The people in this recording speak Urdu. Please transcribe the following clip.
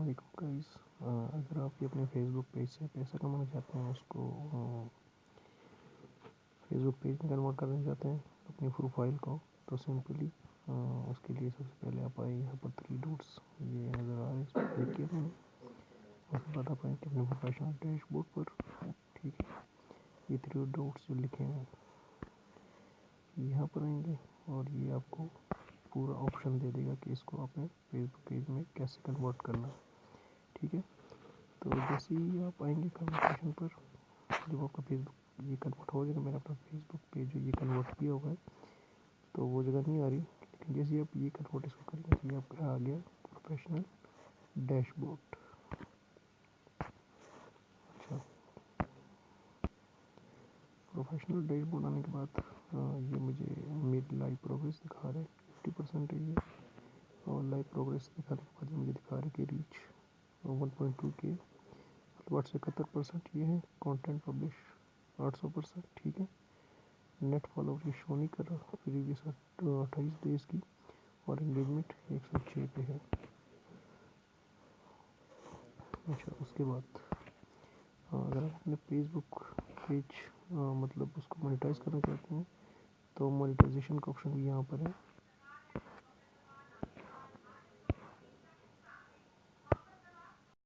علیکم گائز. اگر آپ اپنے فیس بک پیج سے پیسہ کمانا چاہتے ہیں, اس کو فیس بک پیج میں کنورٹ کرنا چاہتے ہیں اپنی پروفائل کو, تو سمپلی اس کے لیے سب سے پہلے آپ آئیں یہاں پر 3 ڈاٹس یہ نظر آ رہے ہیں, اس پر کلک کیا میں نے. اس کے بعد آپ آئیں کہ اپنے پروفیشنل ڈیش بورڈ پر, ٹھیک ہے. یہ 3 ڈاٹس جو لکھے ہیں یہاں پر آئیں گے, اور یہ آپ کو پورا آپشن دے دے گا کہ اس کو اپنے فیس بک پیج میں کیسے کنورٹ کرنا ہے, ٹھیک ہے. تو جیسے ہی آپ آئیں گے کنورٹیشن پر, جب آپ کا فیس بک یہ کنورٹ ہو جائے گا, میرا اپنا فیس بک پیج جو یہ کنورٹ کیا ہوگا ہے تو وہ جگہ نہیں آ رہی, لیکن جیسے ہی آپ یہ کنورٹ اس کو کریں گے تو یہ آپ کا آ گیا پروفیشنل ڈیش بورڈ. اچھا, پروفیشنل ڈیش بورڈ آنے کے بعد یہ مجھے میری لائیو پروگریس دکھا رہے ہیں 50% ہے یہ, اور لائیو پروگریس دکھانے کے بعد یہ مجھے دکھا رہا ہے کہ ریچ 1.2 کے, واٹس 71% یہ ہے. کانٹینٹ پبلش 800%, ٹھیک ہے. نیٹ فالوور یہ شو نہیں کر رہا, پریویس 28 ڈیز کی, اور انگیجمنٹ 106 پہ ہے. اچھا, اس کے بعد اگر آپ اپنے فیس بک پیج مطلب اس کو مونیٹائز کرنا چاہتے ہیں تو مونیٹائزیشن کا آپشن بھی یہاں پر ہے.